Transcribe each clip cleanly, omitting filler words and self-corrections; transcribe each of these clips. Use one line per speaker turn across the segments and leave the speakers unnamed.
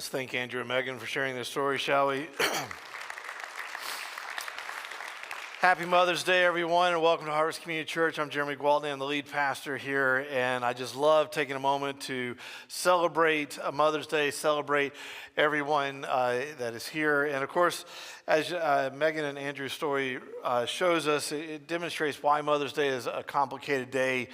Let's thank Andrew and Megan for sharing their story, shall we? Happy Mother's Day, everyone, and welcome to Harvest Community Church. I'm Jeremy Gwaltney. I'm the lead pastor here, and I just love taking a moment to celebrate Mother's Day, celebrate everyone that is here. And of course, as Megan and Andrew's story shows us, it demonstrates why Mother's Day is a complicated day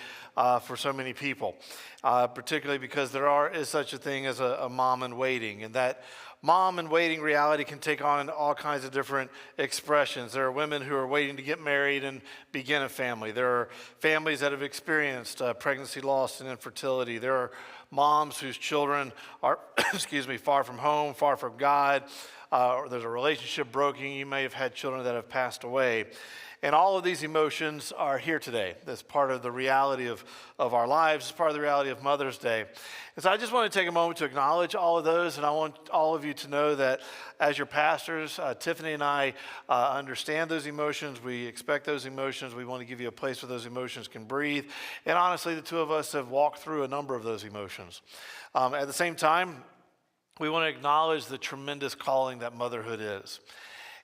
for so many people, particularly because there is such a thing as a mom in waiting, and that mom in waiting reality can take on all kinds of different expressions. There are women who are waiting to get married and begin a family. There are families that have experienced pregnancy loss and infertility. There are moms whose children are, far from home, far from God. Or there's a relationship broken. You may have had children that have passed away. And all of these emotions are here today. That's part of the reality of our lives. It's part of the reality of Mother's Day. And so I just want to take a moment to acknowledge all of those. And I want all of you to know that as your pastors, Tiffany and I understand those emotions. We expect those emotions. We want to give you a place where those emotions can breathe. And honestly, the two of us have walked through a number of those emotions. At the same time, we want to acknowledge the tremendous calling that motherhood is.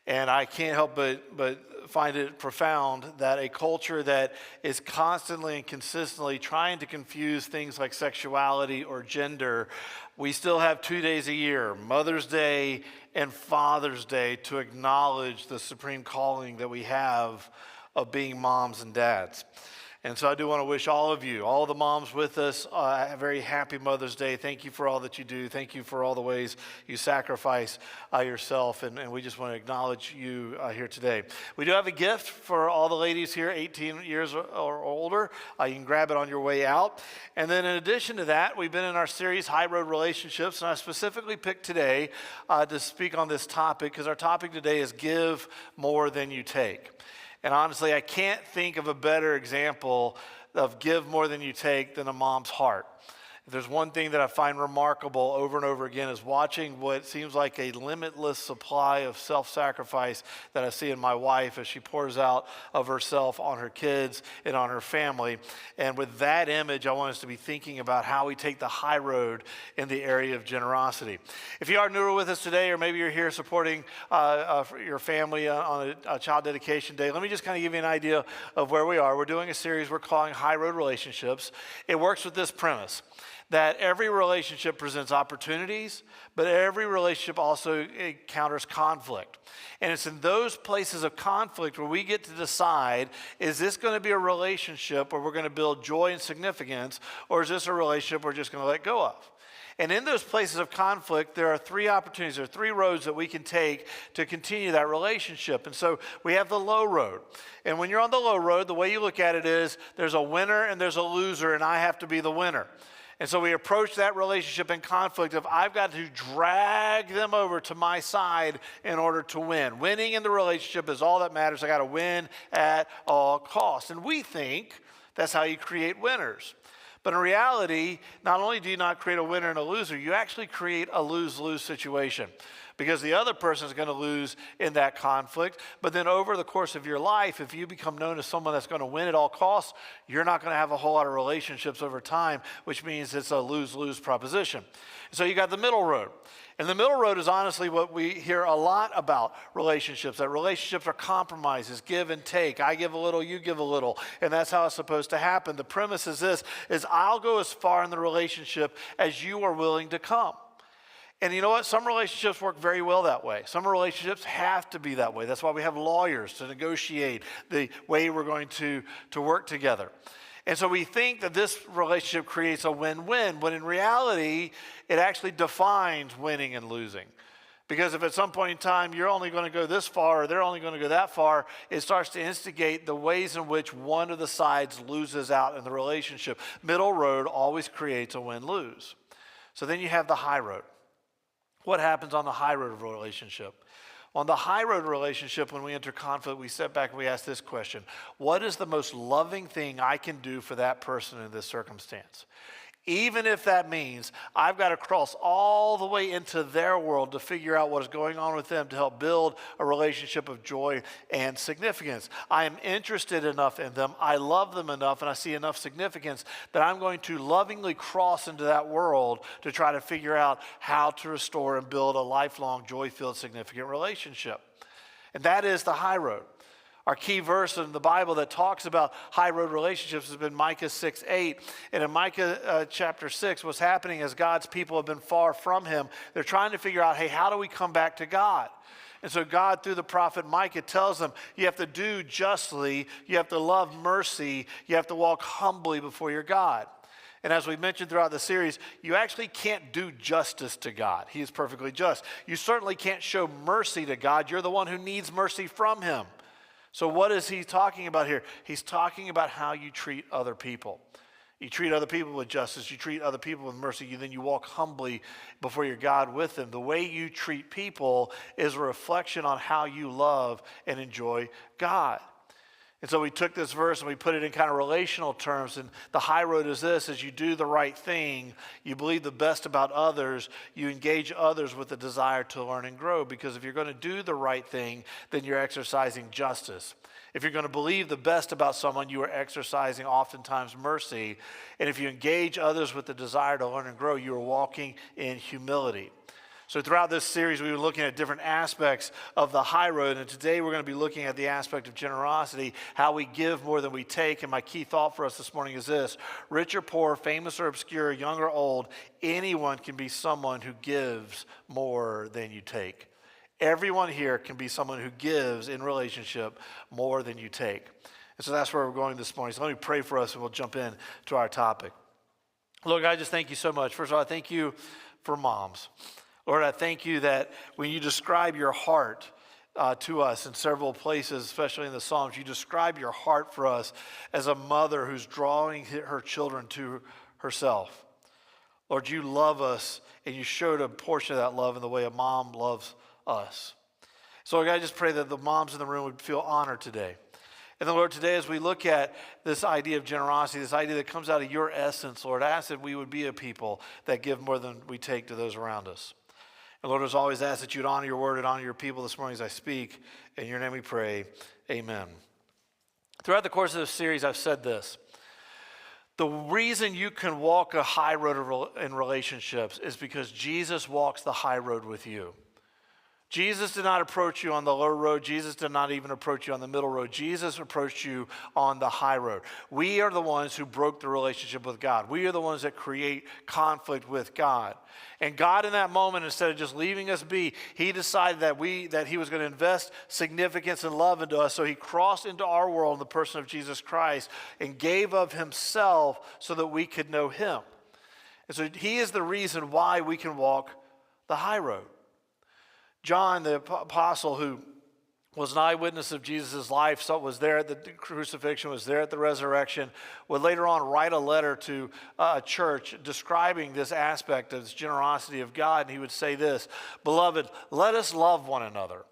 And I can't help but find it profound that a culture that is constantly and consistently trying to confuse things like sexuality or gender, we still have 2 days a year, Mother's Day and Father's Day, to acknowledge the supreme calling that we have of being moms and dads. And so I do want to wish all of you, all the moms with us, a very happy Mother's Day. Thank you for all that you do. Thank you for all the ways you sacrifice yourself. And we just want to acknowledge you here today. We do have a gift for all the ladies here, 18 years or older. You can grab it on your way out. And then in addition to that, we've been in our series, High Road Relationships. And I specifically picked today to speak on this topic because our topic today is give more than you take. And honestly, I can't think of a better example of give more than you take than a mom's heart. If there's one thing that I find remarkable over and over again is watching what seems like a limitless supply of self-sacrifice that I see in my wife as she pours out of herself on her kids and on her family. And with that image, I want us to be thinking about how we take the high road in the area of generosity. If you are newer with us today, or maybe you're here supporting your family on a child dedication day, let me just kind of give you an idea of where we are. We're doing a series we're calling High Road Relationships. It works with this premise, that every relationship presents opportunities, but every relationship also encounters conflict. And it's in those places of conflict where we get to decide, is this going to be a relationship where we're going to build joy and significance, or is this a relationship we're just going to let go of? And in those places of conflict, there are three opportunities, there are three roads that we can take to continue that relationship. And so we have the low road. And when you're on the low road, the way you look at it is there's a winner and there's a loser, and I have to be the winner. And so we approach that relationship in conflict of I've got to drag them over to my side in order to win. Winning in the relationship is all that matters. I got to win at all costs. And we think that's how you create winners. But in reality, not only do you not create a winner and a loser, you actually create a lose-lose situation, because the other person is going to lose in that conflict. But then over the course of your life, if you become known as someone that's going to win at all costs, you're not going to have a whole lot of relationships over time, which means it's a lose-lose proposition. So you got the middle road. And the middle road is honestly what we hear a lot about relationships, that relationships are compromises, give and take. I give a little, you give a little. And that's how it's supposed to happen. The premise is this, is I'll go as far in the relationship as you are willing to come. And you know what? Some relationships work very well that way. Some relationships have to be that way. That's why we have lawyers to negotiate the way we're going to work together. And so we think that this relationship creates a win-win, when in reality, it actually defines winning and losing. Because if at some point in time you're only going to go this far or they're only going to go that far, it starts to instigate the ways in which one of the sides loses out in the relationship. Middle road always creates a win-lose. So then you have the high road. What happens on the high road of a relationship? On the high road relationship, when we enter conflict, we step back and we ask this question: what is the most loving thing I can do for that person in this circumstance? Even if that means I've got to cross all the way into their world to figure out what is going on with them to help build a relationship of joy and significance. I am interested enough in them, I love them enough, and I see enough significance that I'm going to lovingly cross into that world to try to figure out how to restore and build a lifelong, joy-filled, significant relationship. And that is the high road. Our key verse in the Bible that talks about high road relationships has been Micah 6:8. And in Micah chapter 6, what's happening is God's people have been far from him. They're trying to figure out, hey, how do we come back to God? And so God, through the prophet Micah, tells them, you have to do justly, you have to love mercy, you have to walk humbly before your God. And as we mentioned throughout the series, you actually can't do justice to God. He is perfectly just. You certainly can't show mercy to God. You're the one who needs mercy from him. So what is he talking about here? He's talking about how you treat other people. You treat other people with justice. You treat other people with mercy. Then you walk humbly before your God with them. The way you treat people is a reflection on how you love and enjoy God. And so we took this verse and we put it in kind of relational terms. And the high road is this: as you do the right thing, you believe the best about others, you engage others with a desire to learn and grow. Because if you're going to do the right thing, then you're exercising justice. If you're going to believe the best about someone, you are exercising oftentimes mercy. And if you engage others with the desire to learn and grow, you are walking in humility. So throughout this series, we were looking at different aspects of the high road, and today we're going to be looking at the aspect of generosity, how we give more than we take. And my key thought for us this morning is this: rich or poor, famous or obscure, young or old, anyone can be someone who gives more than you take. Everyone here can be someone who gives in relationship more than you take. And so that's where we're going this morning. So let me pray for us and we'll jump in to our topic. Lord, I just thank you so much. First of all, I thank you for moms. Lord, I thank you that when you describe your heart to us in several places, especially in the Psalms, you describe your heart for us as a mother who's drawing her children to herself. Lord, you love us, and you showed a portion of that love in the way a mom loves us. So, Lord, I just pray that the moms in the room would feel honored today. And then, Lord, today as we look at this idea of generosity, this idea that comes out of your essence, Lord, I ask that we would be a people that give more than we take to those around us. And Lord, as always, ask that you'd honor your word and honor your people this morning as I speak. In your name we pray, amen. Throughout the course of this series, I've said this: the reason you can walk a high road in relationships is because Jesus walks the high road with you. Jesus did not approach you on the low road. Jesus did not even approach you on the middle road. Jesus approached you on the high road. We are the ones who broke the relationship with God. We are the ones that create conflict with God. And God, in that moment, instead of just leaving us be, he decided that he was going to invest significance and love into us. So he crossed into our world in the person of Jesus Christ and gave of himself so that we could know him. And so he is the reason why we can walk the high road. John, the apostle who was an eyewitness of Jesus' life, so was there at the crucifixion, was there at the resurrection, would later on write a letter to a church describing this aspect of this generosity of God. And he would say this: "Beloved, let us love one another.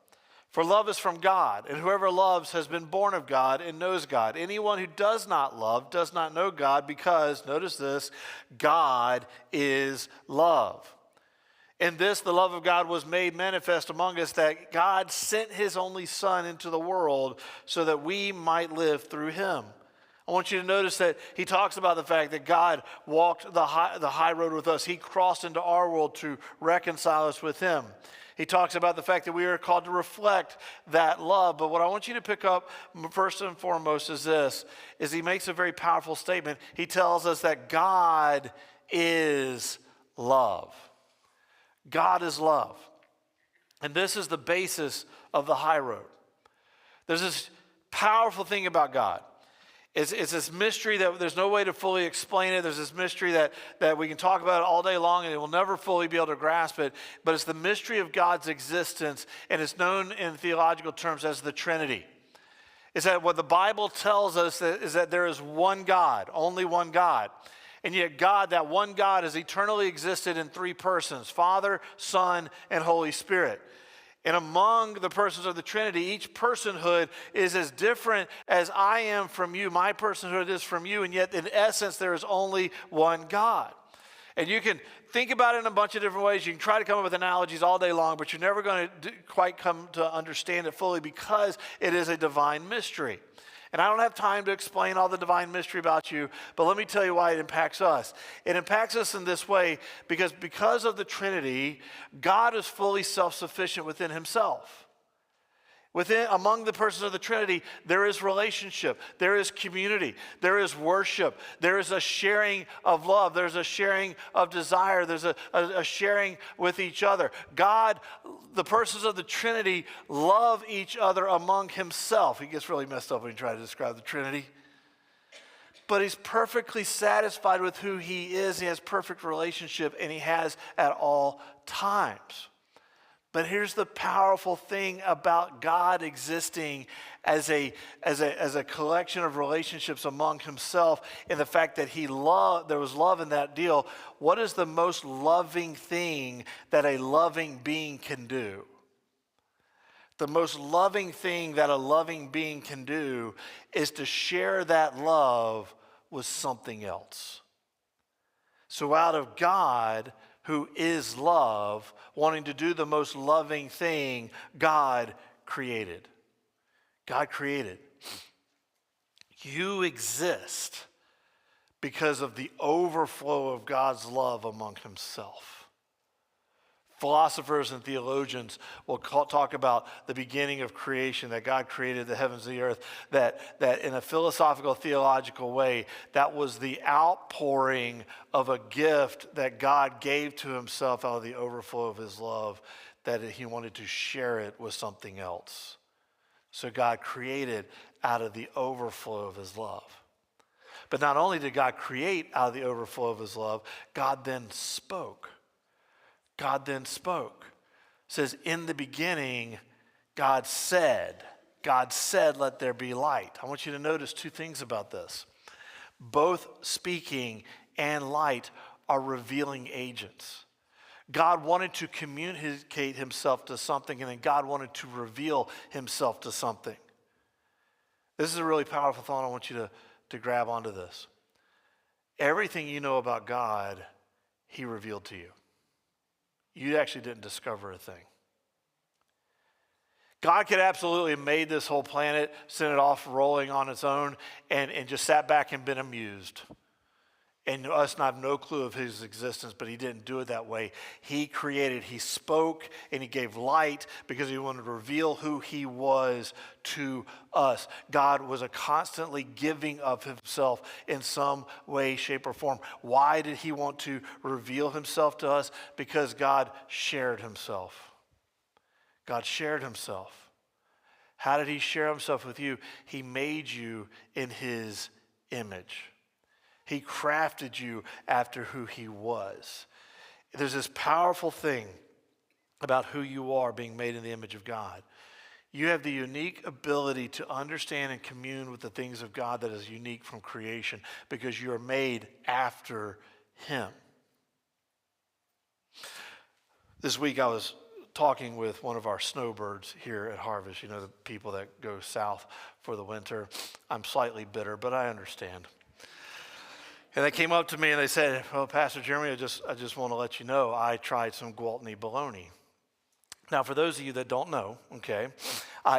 For love is from God, and whoever loves has been born of God and knows God. Anyone who does not love does not know God, because," notice this, "God is love. In this, the love of God was made manifest among us, that God sent his only Son into the world so that we might live through him." I want you to notice that he talks about the fact that God walked the high road with us. He crossed into our world to reconcile us with him. He talks about the fact that we are called to reflect that love. But what I want you to pick up first and foremost is this: is he makes a very powerful statement. He tells us that God is love. God is love. And this is the basis of the high road. There's this powerful thing about God. It's this mystery that there's no way to fully explain it. There's this mystery that we can talk about it all day long and it will never fully be able to grasp it. But it's the mystery of God's existence, and it's known in theological terms as the Trinity. Is that what the Bible tells us is that there is one God, only one God. And yet God, that one God, has eternally existed in three persons: Father, Son, and Holy Spirit. And among the persons of the Trinity, each personhood is as different as I am from you. My personhood is from you, and yet in essence there is only one God. And you can think about it in a bunch of different ways. You can try to come up with analogies all day long, but you're never going to quite come to understand it fully because it is a divine mystery. And I don't have time to explain all the divine mystery about you, but let me tell you why it impacts us. It impacts us in this way because of the Trinity, God is fully self-sufficient within himself. Among the persons of the Trinity, there is relationship, there is community, there is worship, there is a sharing of love, there's a sharing of desire, there's a sharing with each other. God, the persons of the Trinity, love each other among himself. He gets really messed up when he tries to describe the Trinity. But he's perfectly satisfied with who he is. He has perfect relationship, and he has at all times. But here's the powerful thing about God existing as a collection of relationships among himself, and the fact that there was love in that deal. What is the most loving thing that a loving being can do? The most loving thing that a loving being can do is to share that love with something else. So out of God, who is love, wanting to do the most loving thing, God created. God created. You exist because of the overflow of God's love among himself. Philosophers and theologians will talk about the beginning of creation, that God created the heavens and the earth, that in a philosophical, theological way, that was the outpouring of a gift that God gave to himself out of the overflow of his love, that he wanted to share it with something else. So God created out of the overflow of his love. But not only did God create out of the overflow of his love, God then spoke. God then spoke. It says, in the beginning, God said, let there be light. I want you to notice two things about this. Both speaking and light are revealing agents. God wanted to communicate himself to something, and then God wanted to reveal himself to something. This is a really powerful thought. I want you to grab onto this. Everything you know about God, he revealed to you. You actually didn't discover a thing. God could absolutely have made this whole planet, sent it off rolling on its own, and just sat back and been amused. And us not have no clue of his existence, but he didn't do it that way. He created, he spoke, and he gave light because he wanted to reveal who he was to us. God was a constantly giving of himself in some way, shape, or form. Why did he want to reveal himself to us? Because God shared himself. God shared himself. How did he share himself with you? He made you in his image. He crafted you after who he was. There's this powerful thing about who you are being made in the image of God. You have the unique ability to understand and commune with the things of God that is unique from creation because you are made after him. This week I was talking with one of our snowbirds here at Harvest, the people that go south for the winter. I'm slightly bitter, but I understand. And they came up to me and they said, well, Pastor Jeremy, I just want to let you know I tried some Gwaltney bologna. Now, for those of you that don't know, okay,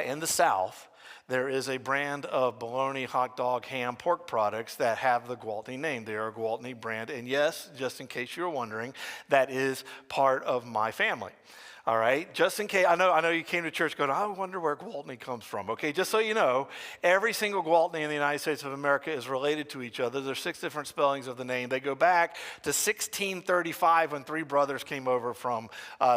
in the South, there is a brand of bologna, hot dog, ham, pork products that have the Gwaltney name. They are a Gwaltney brand. And yes, just in case you're wondering, that is part of my family. All right, just in case, I know you came to church going, I wonder where Gwaltney comes from. Okay, just so you know, every single Gwaltney in the United States of America is related to each other. There's 6 different spellings of the name. They go back to 1635 when 3 brothers came over from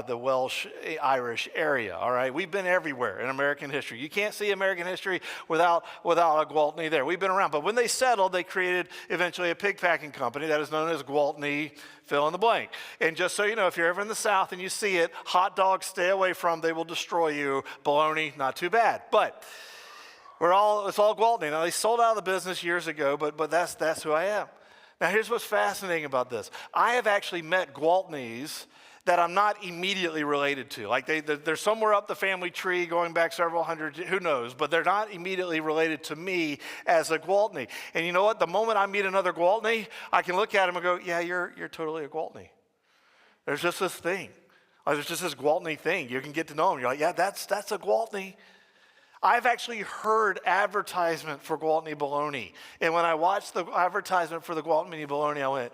the Welsh Irish area. All right, we've been everywhere in American history. You can't see American history without a Gwaltney there. We've been around, but when they settled, they created eventually a pig packing company that is known as Gwaltney, fill in the blank. And just so you know, if you're ever in the South and you see it, hot dogs, stay away from, they will destroy you. Bologna, not too bad. But it's all Gwaltney. Now, they sold out of the business years ago, but that's who I am. Now, here's what's fascinating about this. I have actually met Gwaltneys that I'm not immediately related to. Like they're somewhere up the family tree going back several hundred, who knows, but they're not immediately related to me as a Gwaltney. And you know what? The moment I meet another Gwaltney, I can look at him and go, yeah, you're totally a Gwaltney. There's just this thing. There's just this Gwaltney thing. You can get to know him. You're like, yeah, that's a Gwaltney. I've actually heard advertisement for Gwaltney bologna. And when I watched the advertisement for the Gwaltney bologna, I went,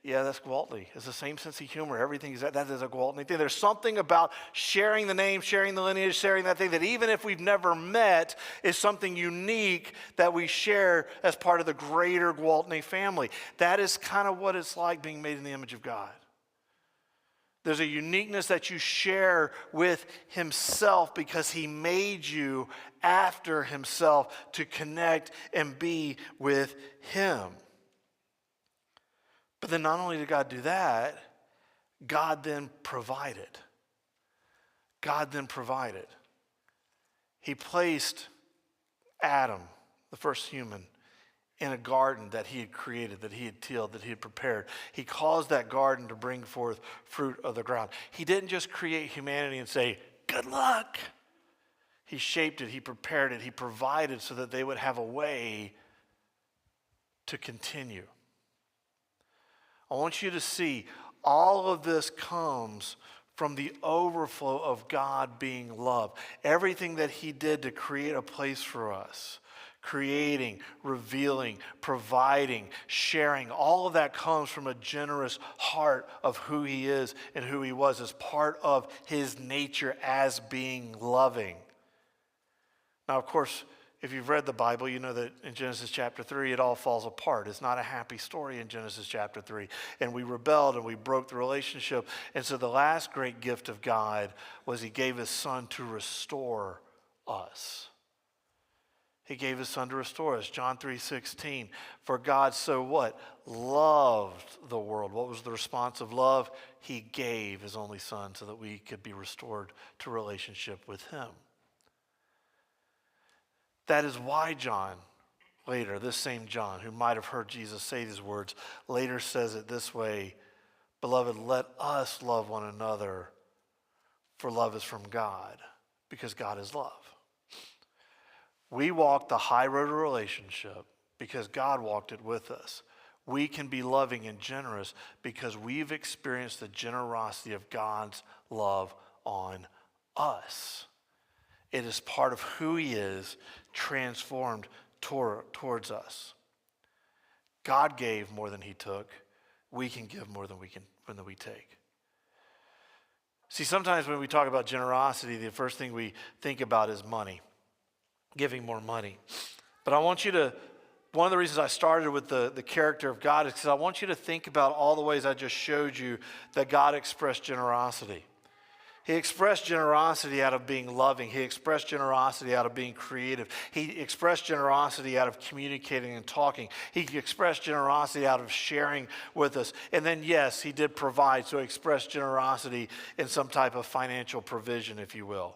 yeah, that's Gwaltney. It's the same sense of humor. Everything is that is a Gwaltney thing. There's something about sharing the name, sharing the lineage, sharing that thing that even if we've never met is something unique that we share as part of the greater Gwaltney family. That is kind of what it's like being made in the image of God. There's a uniqueness that you share with himself because he made you after himself to connect and be with him. But then not only did God do that, God then provided. God then provided. He placed Adam, the first human, in a garden that he had created, that he had tilled, that he had prepared. He caused that garden to bring forth fruit of the ground. He didn't just create humanity and say, good luck. He shaped it, he prepared it, he provided so that they would have a way to continue. I want you to see all of this comes from the overflow of God being love. Everything that he did to create a place for us, creating, revealing, providing, sharing, all of that comes from a generous heart of who he is and who he was as part of his nature as being loving. Now, of course, if you've read the Bible, you know that in Genesis chapter 3, it all falls apart. It's not a happy story in Genesis chapter 3. And we rebelled and we broke the relationship. And so the last great gift of God was he gave his son to restore us. He gave his son to restore us. John 3:16. For God so what? Loved the world. What was the response of love? He gave his only son so that we could be restored to relationship with him. That is why John, later, this same John, who might have heard Jesus say these words, later says it this way, beloved, let us love one another, for love is from God, because God is love. We walk the high road of relationship because God walked it with us. We can be loving and generous because we've experienced the generosity of God's love on us. It is part of who he is, transformed towards us. God gave more than he took. We can give more than we take. See, sometimes when we talk about generosity, the first thing we think about is money, giving more money. But I want you to, one of the reasons I started with the character of God is because I want you to think about all the ways I just showed you that God expressed generosity. He expressed generosity out of being loving. He expressed generosity out of being creative. He expressed generosity out of communicating and talking. He expressed generosity out of sharing with us. And then, yes, he did provide, so he expressed generosity in some type of financial provision, if you will.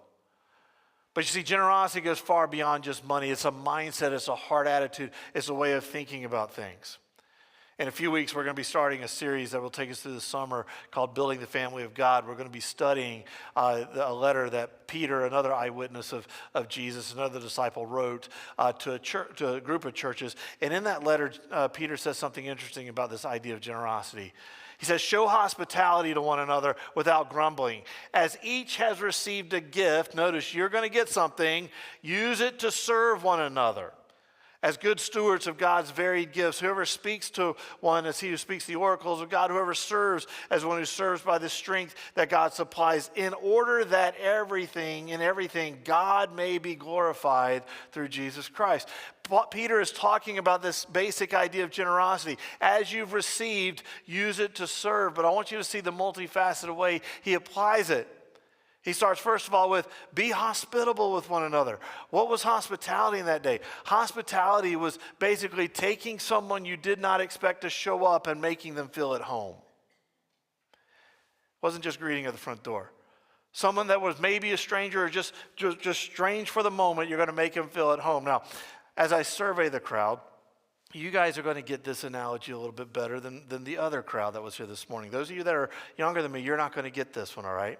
But you see, generosity goes far beyond just money. It's a mindset. It's a heart attitude. It's a way of thinking about things. In a few weeks, we're going to be starting a series that will take us through the summer called Building the Family of God. We're going to be studying a letter that Peter, another eyewitness of Jesus, another disciple, wrote to a group of churches. And in that letter, Peter says something interesting about this idea of generosity. He says, show hospitality to one another without grumbling. As each has received a gift, notice you're going to get something, use it to serve one another. As good stewards of God's varied gifts, whoever speaks to one as he who speaks the oracles of God, whoever serves as one who serves by the strength that God supplies, in order that in everything, God may be glorified through Jesus Christ. Peter is talking about this basic idea of generosity. As you've received, use it to serve. But I want you to see the multifaceted way he applies it. He starts, first of all, with be hospitable with one another. What was hospitality in that day? Hospitality was basically taking someone you did not expect to show up and making them feel at home. It wasn't just greeting at the front door. Someone that was maybe a stranger or just strange for the moment, you're going to make them feel at home. Now, as I survey the crowd, You guys are going to get this analogy a little bit better than the other crowd that was here this morning. Those of you that are younger than me, you're not going to get this one, all right?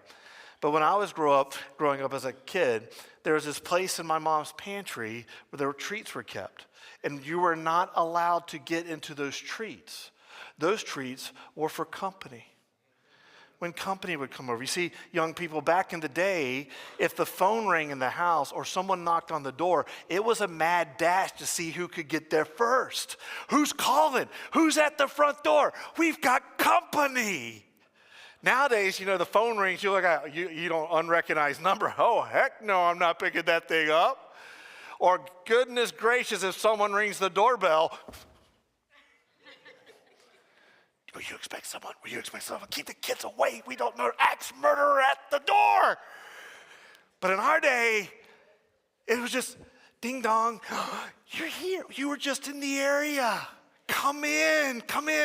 But when I was growing up as a kid, there was this place in my mom's pantry where there were treats were kept. And you were not allowed to get into those treats. Those treats were for company. When company would come over. You see, young people, back in the day, if the phone rang in the house or someone knocked on the door, it was a mad dash to see who could get there first. Who's calling? Who's at the front door? We've got company. Nowadays, the phone rings, you look at, you don't unrecognized number. Oh, heck no, I'm not picking that thing up. Or goodness gracious, if someone rings the doorbell, will you expect someone? Will you expect someone? Keep the kids away. We don't know. Axe murderer at the door. But in our day, it was just ding dong. You're here. You were just in the area. Come in.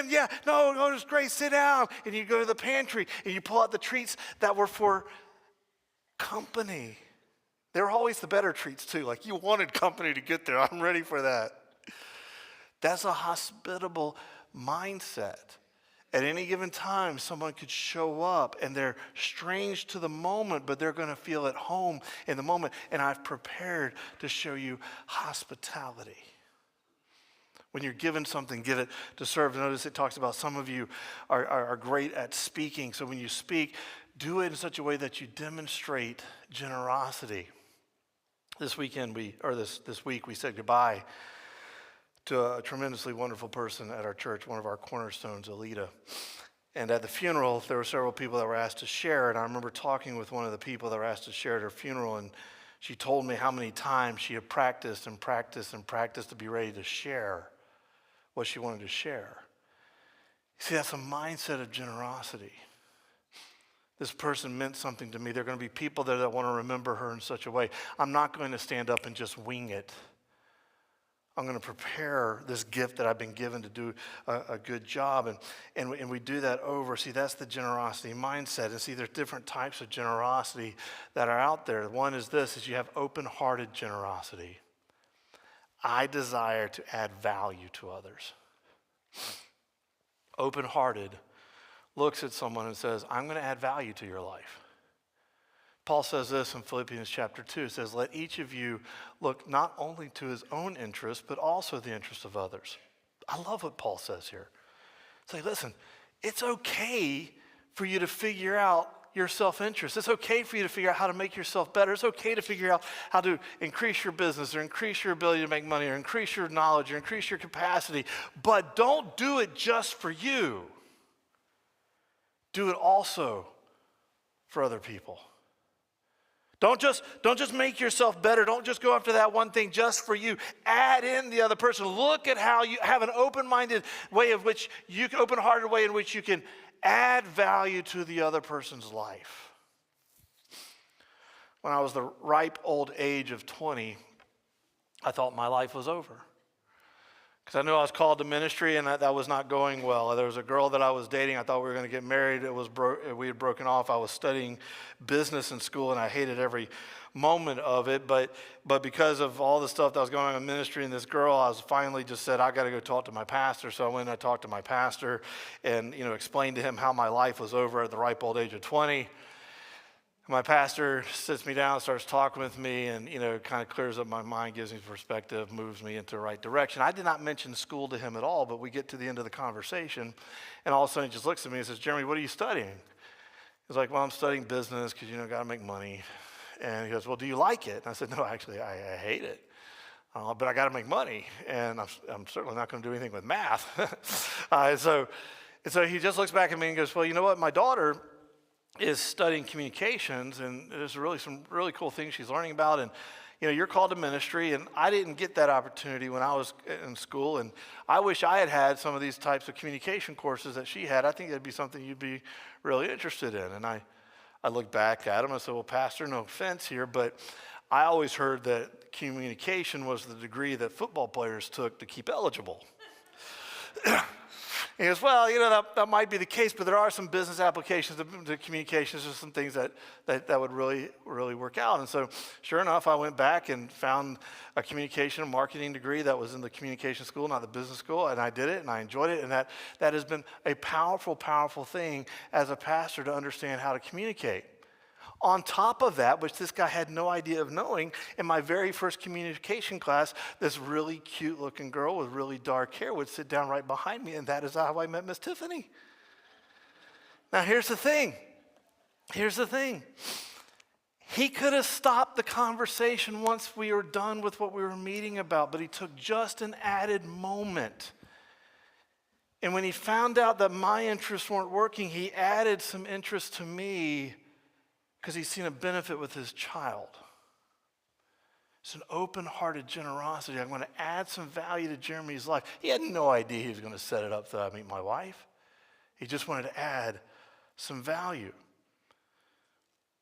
Yeah, no, it's great. Sit down. And you go to the pantry and you pull out the treats that were for company. They were always the better treats too. Like you wanted company to get there. I'm ready for that. That's a hospitable mindset. At any given time, someone could show up and they're strange to the moment, but they're going to feel at home in the moment. And I've prepared to show you hospitality. When you're given something, give it to serve. Notice it talks about some of you are great at speaking. So when you speak, do it in such a way that you demonstrate generosity. This week we said goodbye to a tremendously wonderful person at our church, one of our cornerstones, Alita. And at the funeral, there were several people that were asked to share, and I remember talking with one of the people that were asked to share at her funeral, and she told me how many times she had practiced to be ready to share what she wanted to share. See, that's a mindset of generosity. This person meant something to me. There are going to be people there that want to remember her in such a way. I'm not going to stand up and just wing it. I'm going to prepare this gift that I've been given to do a good job. And we do that over. See, that's the generosity mindset. And see, there's different types of generosity that are out there. One is this, is you have open-hearted generosity. I desire to add value to others. Open-hearted looks at someone and says, I'm going to add value to your life. Paul says this in Philippians chapter 2. It says, let each of you look not only to his own interest, but also the interest of others. I love what Paul says here. Say, listen, it's okay for you to figure out your self-interest. It's okay for you to figure out how to make yourself better. It's okay to figure out how to increase your business or increase your ability to make money or increase your knowledge or increase your capacity. But don't do it just for you. Do it also for other people. Don't just make yourself better. Don't just go after that one thing just for you. Add in the other person. Look at how you have an open-minded way open-hearted way in which you can add value to the other person's life. When I was the ripe old age of 20, I thought my life was over. Because I knew I was called to ministry and that was not going well. There was a girl that I was dating. I thought we were going to get married. We had broken off. I was studying business in school and I hated every moment of it. But because of all the stuff that was going on in ministry and this girl, I was finally just said, I got to go talk to my pastor. So I went and I talked to my pastor and explained to him how my life was over at the ripe old age of 20. My pastor sits me down, starts talking with me, and kind of clears up my mind, gives me perspective, moves me into the right direction. I did not mention school to him at all, but we get to the end of the conversation, and all of a sudden he just looks at me and says, Jeremy, what are you studying? He's like, well, I'm studying business because, got to make money. And he goes, well, do you like it? And I said, no, actually, I hate it. But I got to make money, and I'm certainly not going to do anything with math. And so he just looks back at me and goes, well, you know what, my daughter is studying communications, and there's some really cool things she's learning about, and you're called to ministry, and I didn't get that opportunity when I was in school, and I wish I had had some of these types of communication courses that she had. I think that'd be something you'd be really interested in. And I looked back at him, I said, well, Pastor, no offense here, but I always heard that communication was the degree that football players took to keep eligible. He goes, well, that might be the case, but there are some business applications to communications. There's some things that would really, really work out. And so sure enough, I went back and found a communication and marketing degree that was in the communication school, not the business school, and I did it, and I enjoyed it, and that has been a powerful, powerful thing as a pastor to understand how to communicate. On top of that, which this guy had no idea of knowing, in my very first communication class, this really cute looking girl with really dark hair would sit down right behind me, and that is how I met Miss Tiffany. Now here's the thing. He could have stopped the conversation once we were done with what we were meeting about, but he took just an added moment. And when he found out that my interests weren't working, he added some interest to me because he's seen a benefit with his child. It's an open-hearted generosity. I'm going to add some value to Jeremy's life. He had no idea he was going to set it up so I meet my wife. He just wanted to add some value.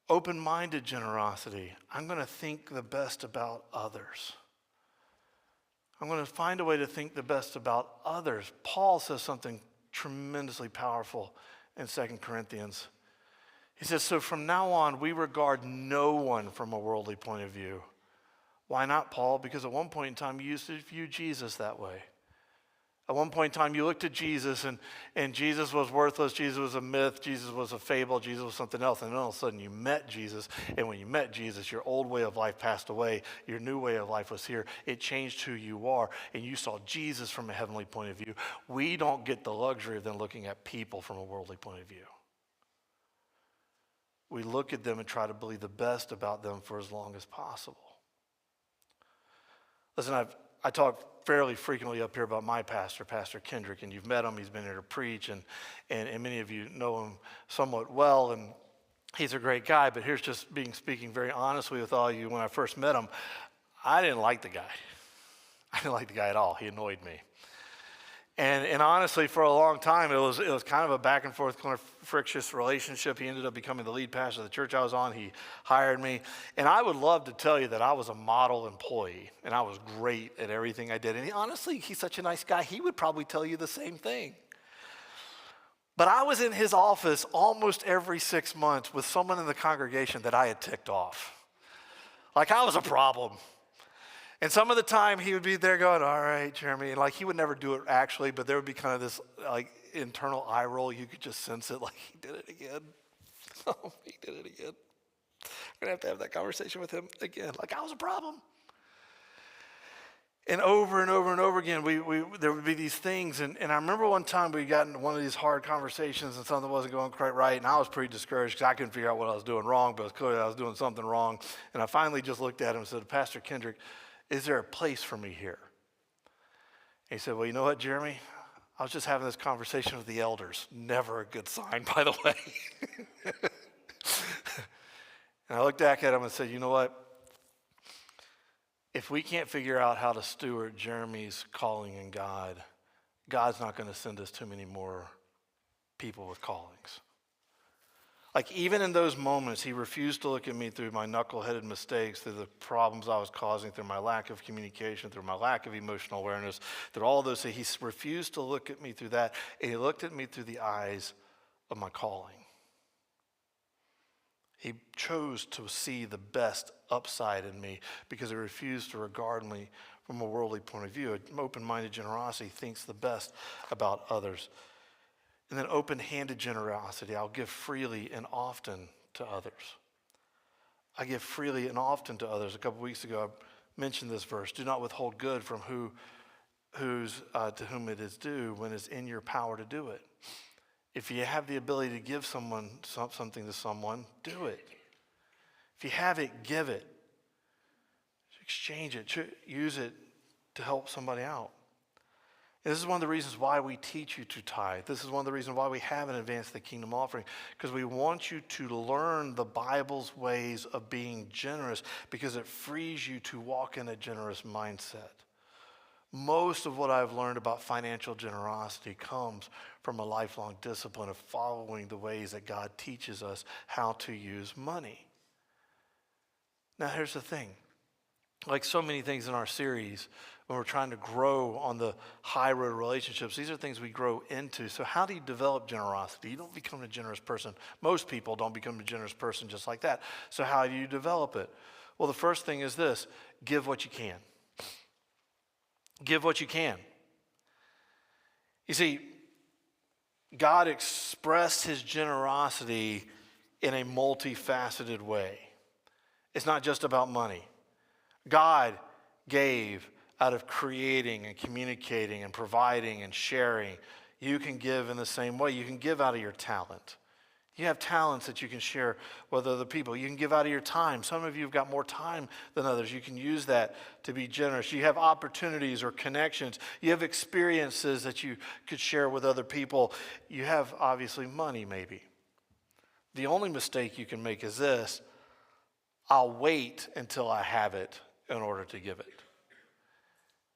Open-minded generosity. I'm going to think the best about others. I'm going to find a way to think the best about others. Paul says something tremendously powerful in 2 Corinthians. He says, so from now on, we regard no one from a worldly point of view. Why not, Paul? Because at one point in time, you used to view Jesus that way. At one point in time, you looked at Jesus, and Jesus was worthless. Jesus was a myth. Jesus was a fable. Jesus was something else. And then all of a sudden, you met Jesus. And when you met Jesus, your old way of life passed away. Your new way of life was here. It changed who you are. And you saw Jesus from a heavenly point of view. We don't get the luxury of then looking at people from a worldly point of view. We look at them and try to believe the best about them for as long as possible. Listen, I talk fairly frequently up here about my pastor, Pastor Kendrick, and you've met him. He's been here to preach, and many of you know him somewhat well, and he's a great guy. But here's just speaking very honestly with all of you. When I first met him, I didn't like the guy. I didn't like the guy at all. He annoyed me. And honestly, for a long time, it was kind of a back and forth, kind of frictious relationship. He ended up becoming the lead pastor of the church I was on. He hired me. And I would love to tell you that I was a model employee, and I was great at everything I did. And honestly, he's such a nice guy. He would probably tell you the same thing. But I was in his office almost every 6 months with someone in the congregation that I had ticked off. Like I was a problem. And some of the time he would be there going, all right, Jeremy. And like he would never do it actually, but there would be kind of this like internal eye roll. You could just sense it, like he did it again. Oh, he did it again. I'm going to have that conversation with him again. Like I was a problem. And over and over and over again, there would be these things. And I remember one time we got into one of these hard conversations and something wasn't going quite right. And I was pretty discouraged because I couldn't figure out what I was doing wrong, but it was clear I was doing something wrong. And I finally just looked at him and said, Pastor Kendrick, is there a place for me here? And he said, well, you know what, Jeremy? I was just having this conversation with the elders. Never a good sign, by the way. And I looked back at him and said, you know what? If we can't figure out how to steward Jeremy's calling in God, God's not going to send us too many more people with callings. Like even in those moments, he refused to look at me through my knuckleheaded mistakes, through the problems I was causing, through my lack of communication, through my lack of emotional awareness, through all those things. He refused to look at me through that, and he looked at me through the eyes of my calling. He chose to see the best upside in me because he refused to regard me from a worldly point of view. An open-minded generosity thinks the best about others. And then open-handed generosity, I'll give freely and often to others. I give freely and often to others. A couple weeks ago, I mentioned this verse. Do not withhold good from to whom it is due when it's in your power to do it. If you have the ability to give someone something to someone, do it. If you have it, give it. Exchange it. Use it to help somebody out. This is one of the reasons why we teach you to tithe. This is one of the reasons why we have an Advance the Kingdom offering, because we want you to learn the Bible's ways of being generous because it frees you to walk in a generous mindset. Most of what I've learned about financial generosity comes from a lifelong discipline of following the ways that God teaches us how to use money. Now, here's the thing. Like so many things in our series, when we're trying to grow on the high road relationships, these are things we grow into. So how do you develop generosity? You don't become a generous person. Most people don't become a generous person just like that. So how do you develop it? Well, the first thing is this: give what you can. Give what you can. You see, God expressed his generosity in a multifaceted way. It's not just about money. God gave out of creating and communicating and providing and sharing. You can give in the same way. You can give out of your talent. You have talents that you can share with other people. You can give out of your time. Some of you have got more time than others. You can use that to be generous. You have opportunities or connections. You have experiences that you could share with other people. You have, obviously, money maybe. The only mistake you can make is this: I'll wait until I have it in order to give it.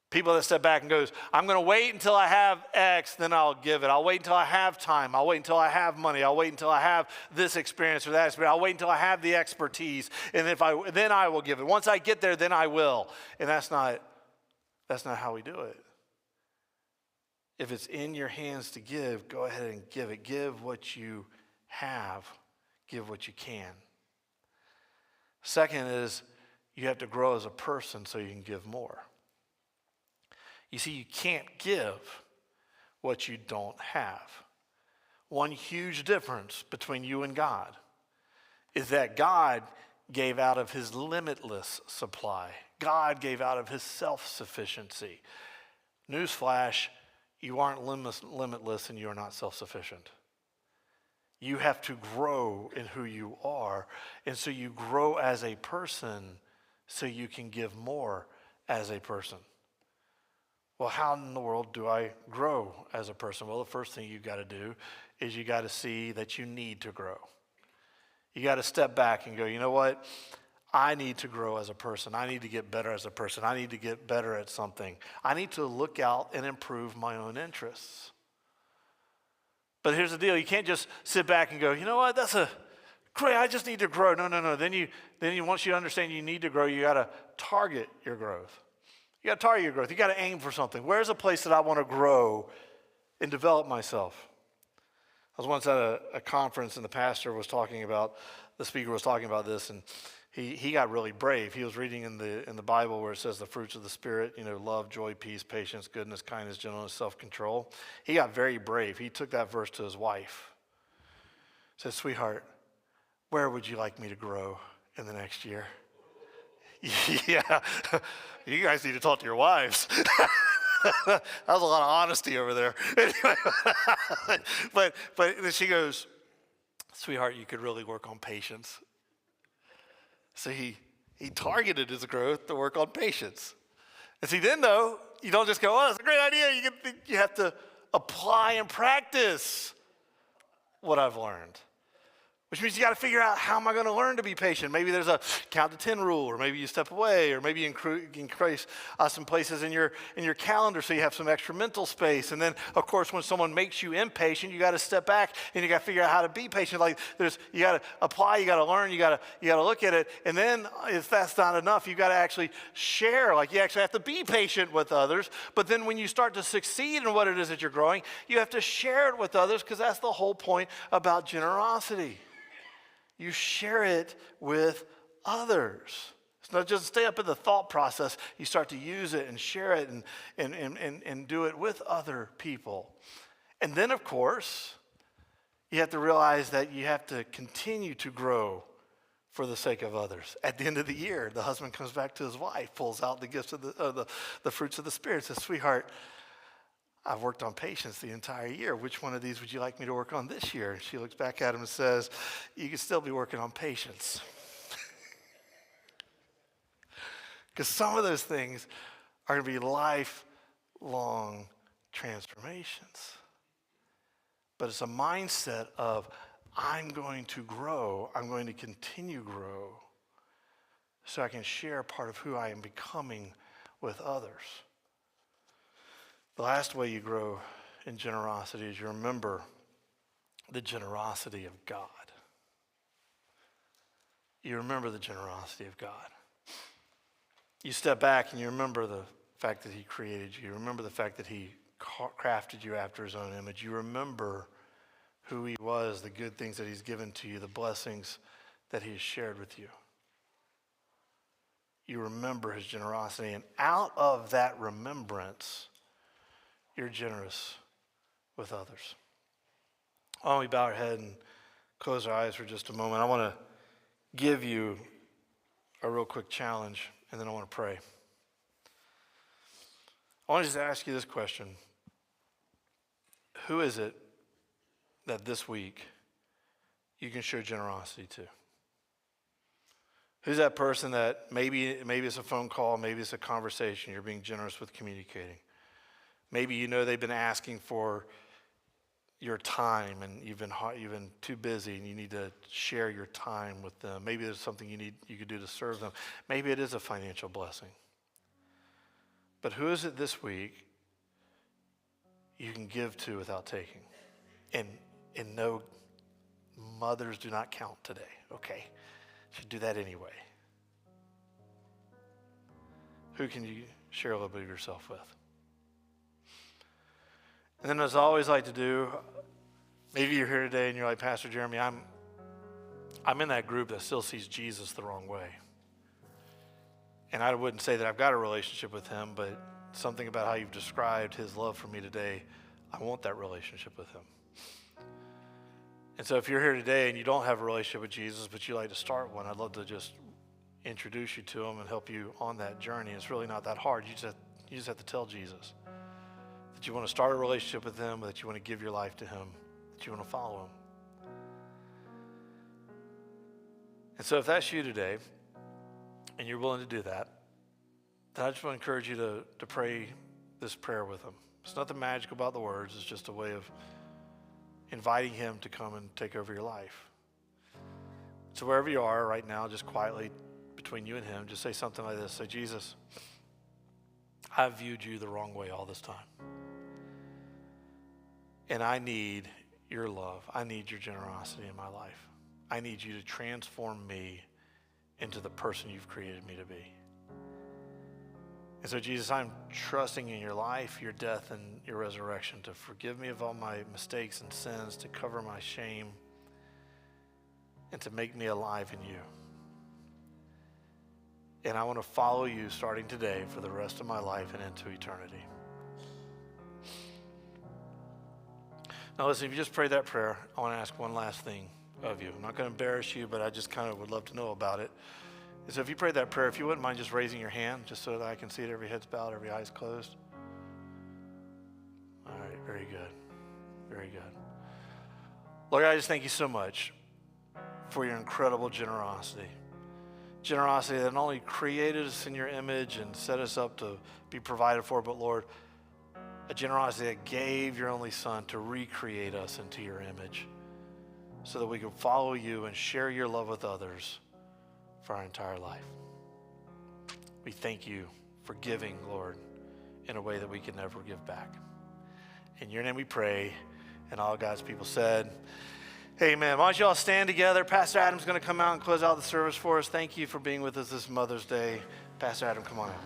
People that step back and goes, I'm going to wait until I have X, then I'll give it. I'll wait until I have time. I'll wait until I have money. I'll wait until I have this experience or that experience. I'll wait until I have the expertise, and then I will give it. Once I get there, then I will. And that's not how we do it. If it's in your hands to give, go ahead and give it. Give what you have. Give what you can. Second is you have to grow as a person so you can give more. You see, you can't give what you don't have. One huge difference between you and God is that God gave out of his limitless supply. God gave out of his self-sufficiency. Newsflash, you aren't limitless and you are not self-sufficient. You have to grow in who you are, and so you grow as a person so you can give more as a person. Well, how in the world do I grow as a person? Well, the first thing you've got to do is you got to see that you need to grow. You got to step back and go, you know what? I need to grow as a person. I need to get better as a person. I need to get better at something. I need to look out and improve my own interests. But here's the deal. You can't just sit back and go, you know what? That's great. I just need to grow. No. Then you once you understand you need to grow, you got to target your growth. You got to target your growth. You got to aim for something. Where's a place that I want to grow and develop myself? I was once at a conference, and the speaker was talking about this, and he got really brave. He was reading in the Bible where it says the fruits of the Spirit, love, joy, peace, patience, goodness, kindness, gentleness, self-control. He got very brave. He took that verse to his wife. He said, sweetheart, where would you like me to grow in the next year? Yeah, you guys need to talk to your wives. That was a lot of honesty over there. Anyway, but she goes, sweetheart, you could really work on patience. So he targeted his growth to work on patience. And see, then though, you don't just go, oh, that's a great idea. You have to apply and practice what I've learned. Which means you got to figure out, how am I going to learn to be patient? Maybe there's a count to 10 rule, or maybe you step away, or maybe you increase some places in your calendar so you have some extra mental space. And then, of course, when someone makes you impatient, you got to step back and you got to figure out how to be patient. Like you got to apply, you got to learn, you got to look at it. And then, if that's not enough, you got to actually share. Like you actually have to be patient with others. But then, when you start to succeed in what it is that you're growing, you have to share it with others, because that's the whole point about generosity. You share it with others. It's not just stay up in the thought process. You start to use it and share it and do it with other people. And then, of course, you have to realize that you have to continue to grow for the sake of others. At the end of the year, the husband comes back to his wife, pulls out the gifts of the fruits of the Spirit, says, sweetheart, I've worked on patience the entire year. Which one of these would you like me to work on this year? And she looks back at him and says, you can still be working on patience. Because some of those things are going to be lifelong transformations. But it's a mindset of, I'm going to grow. I'm going to continue to grow so I can share part of who I am becoming with others. The last way you grow in generosity is you remember the generosity of God. You remember the generosity of God. You step back and you remember the fact that he created you. You remember the fact that he crafted you after his own image. You remember who he was, the good things that he's given to you, the blessings that he has shared with you. You remember his generosity, and out of that remembrance, you're generous with others. Why don't we bow our head and close our eyes for just a moment? I want to give you a real quick challenge, and then I want to pray. I want to just ask you this question. Who is it that this week you can show generosity to? Who's that person that maybe it's a phone call, maybe it's a conversation, you're being generous with communicating. Maybe you know they've been asking for your time and you've been too busy and you need to share your time with them. Maybe there's something you could do to serve them. Maybe it is a financial blessing. But who is it this week you can give to without taking? And no, mothers do not count today, okay? Should do that anyway. Who can you share a little bit of yourself with? And then as I always like to do, maybe you're here today and you're like, Pastor Jeremy, I'm in that group that still sees Jesus the wrong way. And I wouldn't say that I've got a relationship with him, but something about how you've described his love for me today, I want that relationship with him. And so if you're here today and you don't have a relationship with Jesus, but you like to start one, I'd love to just introduce you to him and help you on that journey. It's really not that hard. You just have to tell Jesus that you want to start a relationship with him, that you want to give your life to him, that you want to follow him. And so if that's you today, and you're willing to do that, then I just want to encourage you to pray this prayer with him. It's nothing magical about the words. It's just a way of inviting him to come and take over your life. So wherever you are right now, just quietly between you and him, just say something like this. Say, Jesus, I've viewed you the wrong way all this time. And I need your love. I need your generosity in my life. I need you to transform me into the person you've created me to be. And so, Jesus, I'm trusting in your life, your death, and your resurrection to forgive me of all my mistakes and sins, to cover my shame, and to make me alive in you. And I want to follow you starting today for the rest of my life and into eternity. Now, listen, if you just prayed that prayer, I want to ask one last thing of you. I'm not going to embarrass you, but I just kind of would love to know about it. So if you prayed that prayer, if you wouldn't mind just raising your hand, just so that I can see it, every head's bowed, every eye's closed. All right, very good. Very good. Lord, I just thank you so much for your incredible generosity. Generosity that not only created us in your image and set us up to be provided for, but Lord, a generosity that gave your only Son to recreate us into your image so that we could follow you and share your love with others for our entire life. We thank you for giving, Lord, in a way that we can never give back. In your name we pray, and all God's people said, amen. Why don't you all stand together? Pastor Adam's going to come out and close out the service for us. Thank you for being with us this Mother's Day. Pastor Adam, come on out.